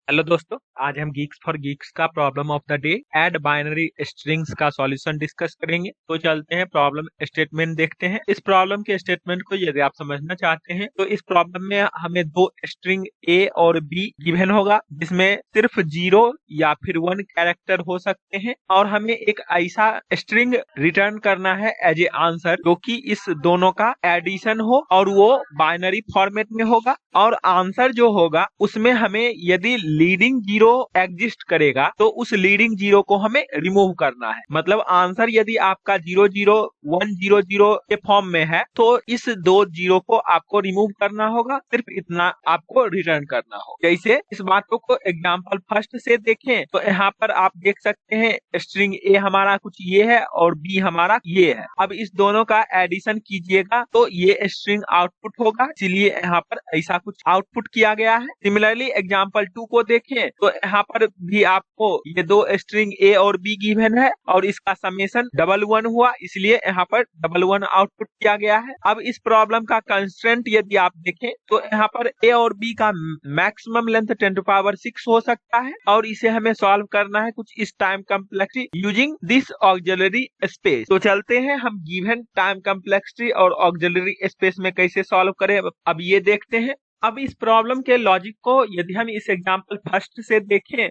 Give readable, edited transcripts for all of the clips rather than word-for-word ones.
Hello दोस्तों, आज हम गीक्स फॉर गीक्स का problem of the day add binary strings का सॉल्यूशन डिस्कस करेंगे। तो चलते हैं प्रॉब्लम स्टेटमेंट देखते हैं। इस प्रॉब्लम के स्टेटमेंट को यदि आप समझना चाहते हैं तो इस प्रॉब्लम में हमें दो स्ट्रिंग ए और बी गिवन होगा, जिसमें सिर्फ 0 या फिर 1 कैरेक्टर हो सकते हैं, और हमें एक ऐसा स्ट्रिंग रिटर्न करना है एज ए आंसर जो कि इस दोनों का एडिशन हो और वो बाइनरी फॉर्मेट में होगा। और आंसर जो होगा उसमें हमें यदि लीडिंग जीरो एग्जिस्ट करेगा तो उस लीडिंग जीरो को हमें रिमूव करना है। मतलब आंसर यदि आपका 00100 के फॉर्म में है तो इस दो जीरो को आपको रिमूव करना होगा, सिर्फ इतना आपको रिटर्न करना होगा। जैसे इस बात को एग्जांपल फर्स्ट से देखें तो यहाँ पर आप देख सकते हैं स्ट्रिंग ए हमारा कुछ ये है और बी हमारा ये है। अब इस दोनों का एडिशन कीजिएगा तो ये स्ट्रिंग आउटपुट होगा, इसलिए यहाँ पर ऐसा कुछ आउटपुट किया गया है। सिमिलरली एग्जांपल 2 को देखें तो यहाँ पर भी आपको ये दो स्ट्रिंग ए और बी गिवन है और इसका समेशन 11 हुआ, इसलिए यहाँ पर 11 आउटपुट किया गया है। अब इस प्रॉब्लम का कंस्ट्रेंट यदि आप देखें तो यहाँ पर ए और बी का मैक्सिमम लेंथ 10⁶ हो सकता है और इसे हमें सॉल्व करना है कुछ इस time complexity using this auxiliary space. तो चलते हैं हम गिवन टाइम कम्प्लेक्सिटी और ऑक्सिलरी स्पेस में कैसे सॉल्व करें, अब ये देखते हैं। अब इस प्रॉब्लम के लॉजिक को यदि हम इस एग्जांपल फर्स्ट से देखें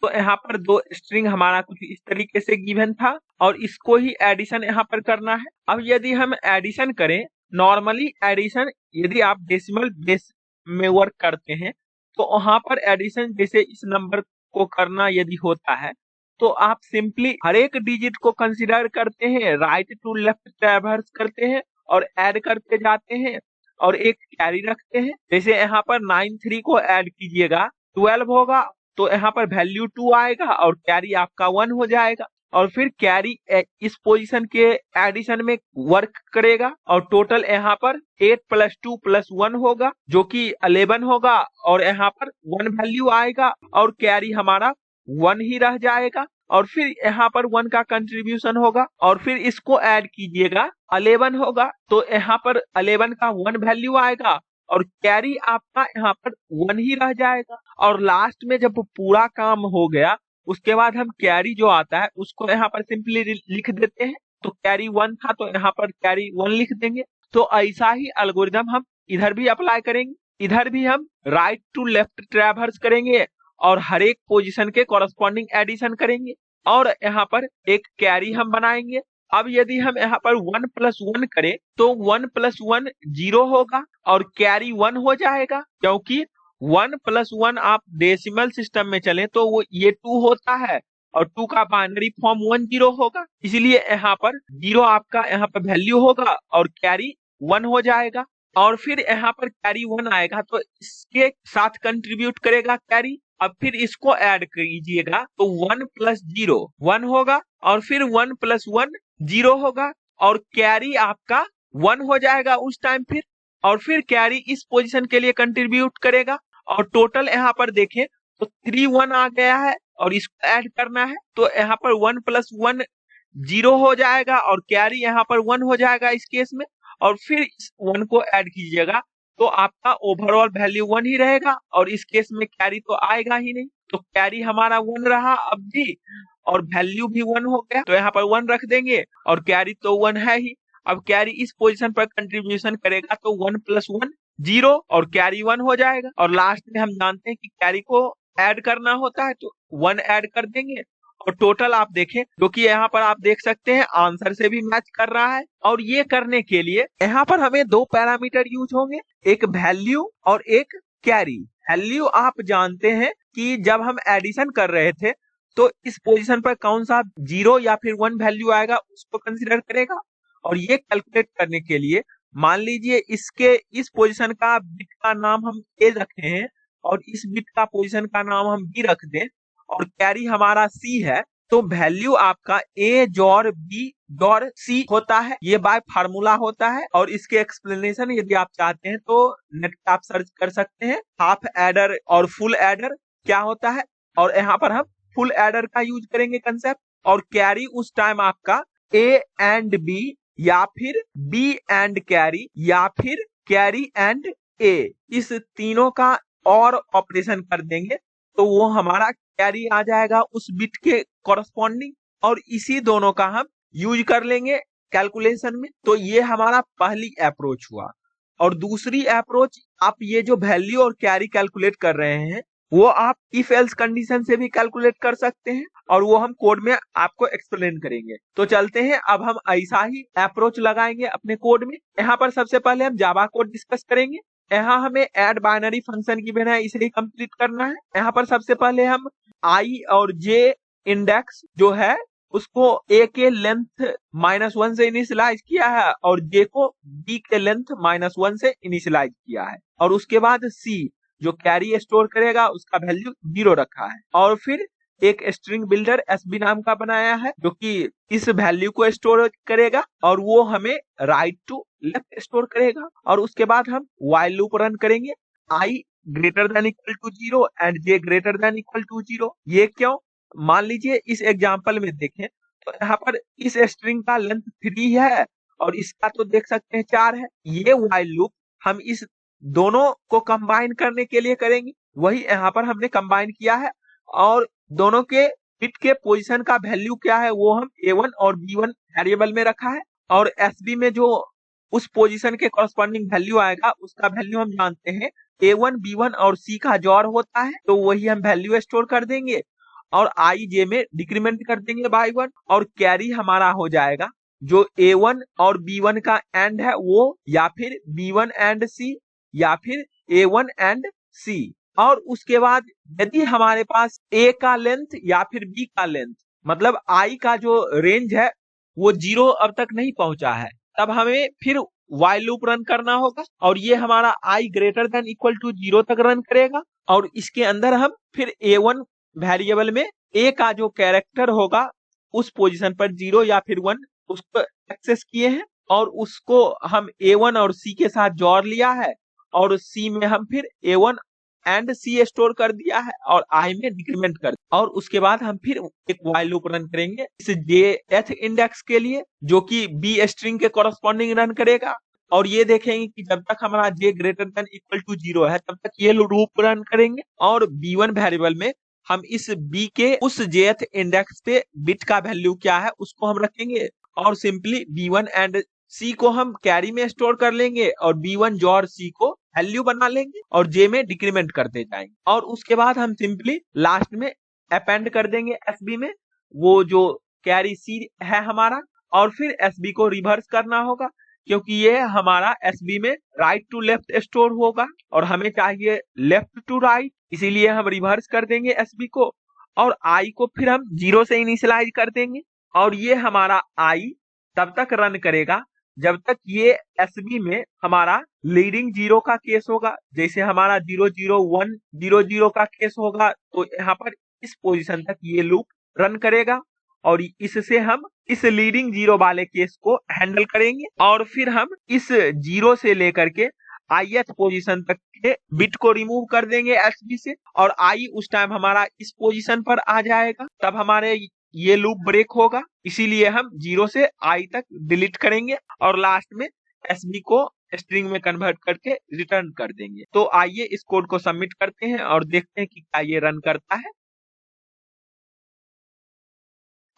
तो यहाँ पर दो स्ट्रिंग हमारा कुछ इस तरीके से गिवन था और इसको ही एडिशन यहाँ पर करना है। अब यदि हम एडिशन करें, नॉर्मली एडिशन यदि आप डेसिमल बेस में वर्क करते हैं तो वहां पर एडिशन जैसे इस नंबर को करना यदि होता है तो आप सिंपली हर एक डिजिट को कंसिडर करते हैं, राइट टू लेफ्ट ट्रैवर्स करते हैं और ऐड करते जाते हैं और एक कैरी रखते हैं। जैसे यहाँ पर 93 को ऐड कीजिएगा 12 होगा तो यहाँ पर वैल्यू 2 आएगा और कैरी आपका 1 हो जाएगा और फिर कैरी इस पोजीशन के एडिशन में वर्क करेगा और टोटल यहाँ पर 8 + 2 + 1 होगा जो कि 11 होगा और यहाँ पर 1 वैल्यू आएगा और कैरी हमारा 1 ही रह जाएगा और फिर यहाँ पर 1 का कंट्रीब्यूशन होगा और फिर इसको ऐड कीजिएगा 11 होगा तो यहाँ पर 11 का 1 वैल्यू आएगा और कैरी आपका यहाँ पर 1 ही रह जाएगा। और लास्ट में जब पूरा काम हो गया उसके बाद हम कैरी जो आता है उसको यहाँ पर सिंपली लिख देते हैं। तो कैरी 1 था तो यहाँ पर कैरी 1 लिख देंगे। तो ऐसा ही एल्गोरिदम हम इधर भी अप्लाई करेंगे, इधर भी हम राइट टू लेफ्ट ट्रैवर्स करेंगे और हर एक पोजीशन के कॉरस्पॉन्डिंग एडिशन करेंगे और यहाँ पर एक कैरी हम बनाएंगे। अब यदि हम यहाँ पर 1 + 1 करें तो 1 + 1 0 होगा और कैरी 1 हो जाएगा, क्योंकि 1 + 1 आप डेसिमल सिस्टम में चले तो वो ये 2 होता है और 2 का बाइनरी फॉर्म 1 0 होगा, इसलिए यहाँ पर 0 आपका यहाँ पर वैल्यू होगा और कैरी 1 हो जाएगा। और फिर यहाँ पर कैरी 1 आएगा तो इसके साथ कंट्रीब्यूट करेगा कैरी। अब फिर इसको ऐड कीजिएगा तो 1 + 0 1 होगा और फिर 1 + 1 0 होगा और कैरी आपका 1 हो जाएगा उस टाइम फिर। और फिर कैरी इस पोजीशन के लिए कंट्रीब्यूट करेगा और टोटल यहाँ पर देखें तो 3 1 आ गया है और इसको ऐड करना है तो यहाँ पर 1 + 1 0 हो जाएगा और कैरी यहाँ पर 1 हो जाएगा इस केस में और फिर इस 1 को ऐड कीजिएगा तो आपका ओवरऑल वैल्यू 1 ही रहेगा और इस केस में कैरी तो आएगा ही नहीं। तो कैरी हमारा 1 रहा अब भी और वैल्यू भी 1 हो गया तो यहाँ पर 1 रख देंगे और कैरी तो 1 है ही। अब कैरी इस पोजीशन पर कंट्रीब्यूशन करेगा तो 1 + 1 0 और कैरी 1 हो जाएगा और लास्ट में हम जानते हैं कि कैरी को ऐड करना होता है तो 1 ऐड कर देंगे और टोटल आप देखें जो कि यहाँ पर आप देख सकते हैं आंसर से भी मैच कर रहा है। और ये करने के लिए यहाँ पर हमें दो पैरामीटर यूज होंगे, एक वैल्यू और एक कैरी। वैल्यू आप जानते हैं कि जब हम एडिशन कर रहे थे तो इस पोजीशन पर कौन सा 0 या फिर 1 वैल्यू आएगा उसको कंसिडर करेगा और ये कैलकुलेट करने के लिए मान लीजिए इसके इस पोजीशन का बिट का नाम हम ए रखे हैं और इस बिट का पोजीशन का नाम हम बी रख दें और कैरी हमारा सी है तो वैल्यू आपका ए जोड़ बी जोड़ सी होता है। ये बाय फार्मूला होता है और इसके एक्सप्लेनेशन यदि आप चाहते हैं तो नेट पे आप सर्च कर सकते हैं। हाफ एडर और फुल एडर क्या होता है और यहाँ पर हम फुल एडर का यूज करेंगे कंसेप्ट। और कैरी उस टाइम आपका ए एंड बी या फिर बी एंड कैरी या फिर कैरी एंड ए, इस तीनों का और ऑपरेशन कर देंगे तो वो हमारा कैरी आ जाएगा उस बिट के कॉरस्पॉन्डिंग, और इसी दोनों का हम यूज कर लेंगे कैलकुलेशन में। तो ये हमारा पहली अप्रोच हुआ। और दूसरी अप्रोच, आप ये जो वैल्यू और कैरी कैलकुलेट कर रहे हैं वो आप इफ एल्स कंडीशन से भी कैलकुलेट कर सकते हैं, और वो हम कोड में आपको एक्सप्लेन करेंगे। तो चलते हैं, अब हम ऐसा ही अप्रोच लगाएंगे अपने कोड में। यहाँ पर सबसे पहले हम जावा कोड डिस्कस करेंगे। यहाँ हमें ऐड बाइनरी फंक्शन की बिना इसे ही कंप्लीट करना है। यहाँ पर सबसे पहले हम आई और जे इंडेक्स जो है उसको ए के लेंथ -1 से इनिशियलाइज किया है, और जे को बी के लेंथ -1 से इनिशियलाइज किया है। और उसके बाद सी जो कैरी स्टोर करेगा उसका वैल्यू 0 रखा है। और फिर एक स्ट्रिंग बिल्डर एसबी नाम का बनाया है जो कि इस वैल्यू को स्टोर करेगा, और वो हमें राइट टू लेफ्ट स्टोर करेगा। और उसके बाद हम व्हाइल लूप रन करेंगे, i greater than equal to 0 and j greater than equal to 0। ये क्यों? मान लीजिए इस एग्जाम्पल में देखें तो यहाँ पर इस स्ट्रिंग का लेंथ 3 है और इसका तो देख सकते हैं 4 है। ये व्हाइल लूप हम इस दोनों को कंबाइन करने के लिए करेंगे, वही यहाँ पर हमने कंबाइन किया है। और दोनों के बिट के पोजीशन का वैल्यू क्या है वो हम A1 और B1 वेरिएबल में रखा है, और SB में जो उस पोजीशन के कॉरस्पॉन्डिंग वैल्यू आएगा उसका वैल्यू हम जानते हैं A1 B1 और C का जोड़ होता है, तो वही हम वैल्यू स्टोर कर देंगे और आई जे में डिक्रीमेंट कर देंगे बाय 1। और कैरी हमारा हो जाएगा जो A1 और B1 का एंड है वो या फिर B1 एंड C या फिर A1 एंड C। और उसके बाद यदि हमारे पास A का लेंथ या फिर B का लेंथ मतलब I का जो रेंज है वो 0 अब तक नहीं पहुंचा है, तब हमें फिर while लूप रन करना होगा, और ये हमारा I greater than equal to 0 तक रन करेगा। और इसके अंदर हम फिर A1 वेरिएबल में A का जो कैरेक्टर होगा उस पोजीशन पर 0 या फिर 1 उसको एक्सेस किए हैं, और उसको हम A1 और C के साथ जोड़ लिया है, और C में हम फिर A1 एंड C स्टोर कर दिया है और I में डिक्रीमेंट कर दिया। और उसके बाद हम फिर एक while लूप रन करेंगे इस jth इंडेक्स के लिए जो कि B स्ट्रिंग के कॉरस्पॉन्डिंग रन करेगा। और ये देखेंगे कि जब तक हमारा j greater than equal to 0 है तब तक ये लूप रन करेंगे। और B1 वेरिएबल में हम इस B के उस jth इंडेक्स पे बिट का वैल्यू क्या है उसको हम रखेंगे, और सिंपली B1 एंड C को हम कैरी में स्टोर कर लेंगे और B1 जोड़ C को वैल्यू बना लेंगे और J में डिक्रीमेंट करते जाएंगे। और उसके बाद हम सिंपली लास्ट में अपेंड कर देंगे SB में वो जो कैरी C है हमारा, और फिर SB को रिवर्स करना होगा क्योंकि ये हमारा SB में राइट टू लेफ्ट स्टोर होगा और हमें चाहिए लेफ्ट टू राइट, इसीलिए हम रिवर्स कर देंगे SB को। और I को फिर हम 0 से इनिशियलाइज कर देंगे, और ये हमारा I तब तक रन करेगा जब तक ये SB में हमारा लीडिंग 0 का केस होगा। जैसे हमारा 0 0 1 0 0 का केस होगा तो यहाँ पर इस पोजीशन तक ये लूप रन करेगा, और इससे हम इस लीडिंग 0 वाले केस को हैंडल करेंगे। और फिर हम इस 0 से लेकर के ith पोजीशन तक के बिट को रिमूव कर देंगे SB से, और I उस टाइम हमारा इस पोजीशन पर आ जाएगा, तब हमारे ये लूप ब्रेक होगा। इसीलिए हम 0 से I तक डिलीट करेंगे और लास्ट में SB को स्ट्रिंग में कन्वर्ट करके रिटर्न कर देंगे। तो आइए इस कोड को सबमिट करते हैं और देखते हैं कि क्या ये रन करता है।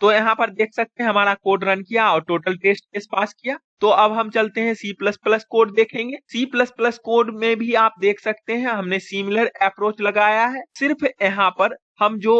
तो यहाँ पर देख सकते हैं हमारा कोड रन किया और टोटल टेस्ट केस पास किया। तो अब हम चलते हैं C++ कोड देखेंगे। C++ कोड में भी आप देख सकते हैं हमने सिमिलर अप्रोच लगाया है, सिर्फ यहाँ पर हम जो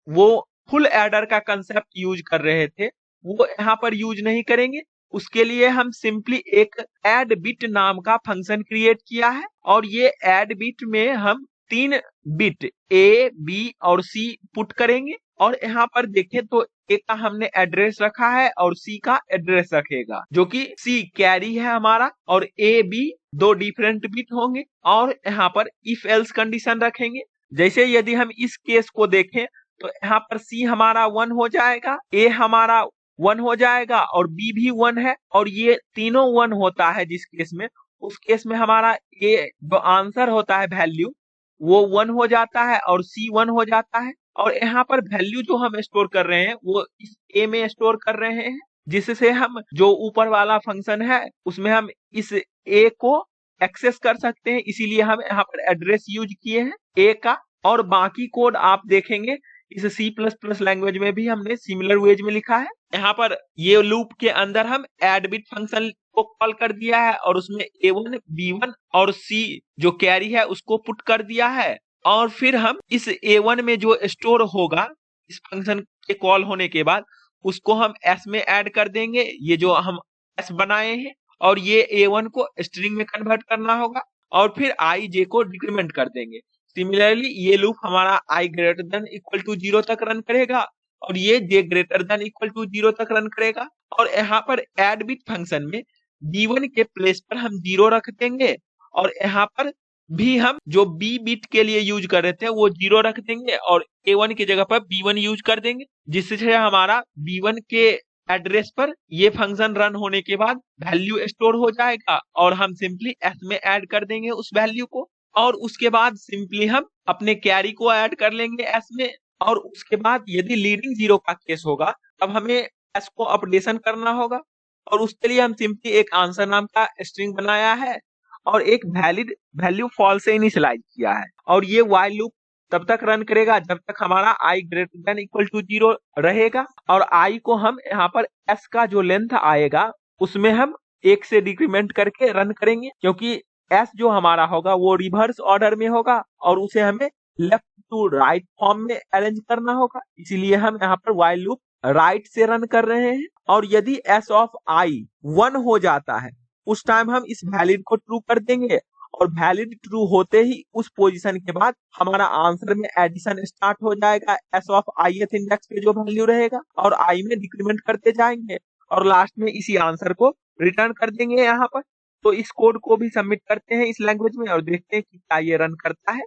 वो फुल एडर का कंसेप्ट यूज कर रहे थे वो यहाँ पर यूज नहीं करेंगे। उसके लिए हम सिंपली एक एड बिट नाम का फंक्शन क्रिएट किया है, और ये एड बिट में हम 3 बिट A, B और C पुट करेंगे। और यहाँ पर देखें तो A का हमने एड्रेस रखा है और C का एड्रेस रखेगा जो कि C कैरी है हमारा, और A, B 2 डिफरेंट बिट होंगे। और यहाँ पर इफ एल्स कंडीशन रखेंगे। जैसे यदि हम इस केस को देखें तो यहाँ पर C हमारा 1 हो जाएगा, A हमारा 1 हो जाएगा और B भी 1 है, और ये तीनों 1 होता है जिस केस में, उस केस में हमारा A जो आंसर होता है वैल्यू वो 1 हो जाता है और C 1 हो जाता है। और यहाँ पर वैल्यू जो हम स्टोर कर रहे हैं वो इस A में स्टोर कर रहे हैं, जिससे हम जो ऊपर वाला फंक्शन है उसमें हम इस A को एक्सेस कर सकते हैं। इसीलिए हम यहाँ पर एड्रेस यूज किए हैं A का और बाकी कोड आप देखेंगे इस C++ लैंग्वेज में भी हमने सिमिलर वेज में लिखा है। यहाँ पर ये लूप के अंदर हम एड बिट फंक्शन को कॉल कर दिया है और उसमें A1, B1 और C जो कैरी है उसको पुट कर दिया है, और फिर हम इस A1 में जो स्टोर होगा इस फंक्शन के कॉल होने के बाद उसको हम S में ऐड कर देंगे, ये जो हम S बनाए हैं, और ये A1 को स्ट्रिंग में कन्वर्ट करना होगा और फिर I J को डिक्रीमेंट कर देंगे। सिमिलरली ये लूप हमारा I greater than equal to 0 तक रन करेगा और ये J greater than equal to 0 तक रन करेगा। और यहाँ पर एड बिट फंक्शन में B1 के प्लेस पर हम 0 रख देंगे और यहाँ पर भी हम जो B बिट के लिए यूज कर रहे थे वो 0 रख देंगे और A1 की जगह पर B1 यूज कर देंगे, जिससे हमारा B1 के एड्रेस पर ये फंक्शन रन होने के बाद वैल्यू स्टोर हो जाएगा और हम सिंपली S में ऐड कर देंगे उस वैल्यू को, और उसके बाद सिंपली हम अपने कैरी को ऐड कर लेंगे S में। और उसके बाद यदि लीडिंग 0 का केस होगा तब हमें S को अपडेशन करना होगा और उसके लिए हम सिंपली एक आंसर नाम का स्ट्रिंग बनाया है और एक वैलिड वैल्यू फॉल्स से इनिशियलाइज किया है, और ये व्हाइल लूप तब तक रन करेगा जब तक हमारा I greater than equal to 0 रहेगा। और I को हम यहाँ पर S का जो लेंथ आएगा उसमें हम 1 से डिक्रीमेंट करके रन करेंगे, क्योंकि S जो हमारा होगा वो रिवर्स ऑर्डर में होगा और उसे हमें लेफ्ट टू राइट फॉर्म में अरेंज करना होगा, इसीलिए हम यहाँ पर व्हाइल लूप राइट से रन कर रहे हैं। और यदि S ऑफ I 1 हो जाता है उस टाइम हम इस वैलिड को ट्रू कर देंगे और वैलिड ट्रू होते ही उस पोजीशन के बाद हमारा आंसर में एडिशन स्टार्ट हो जाएगा S ऑफ ith इंडेक्स पे जो वैल्यू रहेगा, और I में डिक्रीमेंट करते जाएंगे और लास्ट में इसी आंसर को रिटर्न कर देंगे यहाँ पर। तो इस कोड को भी सबमिट करते हैं इस लैंग्वेज में और देखते हैं कि क्या ये रन करता है।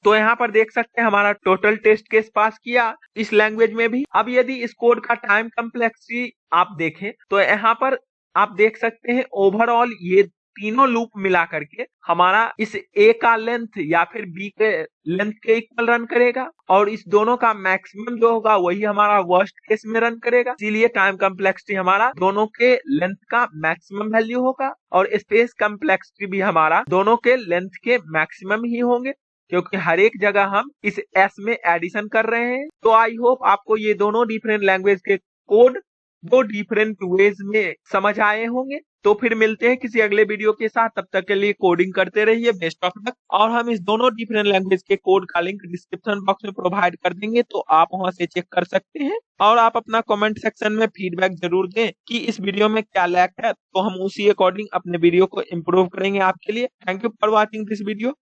तो यहाँ पर देख सकते हैं हमारा टोटल टेस्ट केस पास किया इस लैंग्वेज में भी। अब यदि इस कोड का टाइम कम्प्लेक्सिटी आप देखें तो यहाँ पर आप देख सकते हैं ओवरऑल ये तीनों लूप मिला करके हमारा इस A का लेंथ या फिर B के लेंथ के इक्वल रन करेगा और इस दोनों का मैक्सिमम जो होगा वही हमारा वर्स्ट केस में रन करेगा, इसीलिए टाइम कम्प्लेक्सिटी हमारा दोनों के लेंथ का मैक्सिमम वैल्यू होगा और स्पेस कम्प्लेक्सिटी भी हमारा दोनों के लेंथ के मैक्सिमम ही होंगे, क्योंकि हर एक जगह हम इस S में एडिशन कर रहे हैं। तो आई होप आपको ये दोनों डिफरेंट लैंग्वेज के कोड दो डिफरेंट वेज में समझ आए होंगे। तो फिर मिलते हैं किसी अगले वीडियो के साथ, तब तक के लिए कोडिंग करते रहिए, बेस्ट ऑफ लक। और हम इस दोनों डिफरेंट लैंग्वेज के कोड का लिंक डिस्क्रिप्शन बॉक्स में प्रोवाइड कर देंगे, तो आप वहां से चेक कर सकते हैं। और आप अपना कमेंट सेक्शन में फीडबैक जरूर दें कि इस वीडियो में क्या लैक है, तो हम उसी अकॉर्डिंग अपने वीडियो को इम्प्रूव करेंगे आपके लिए। Thank you for watching this video.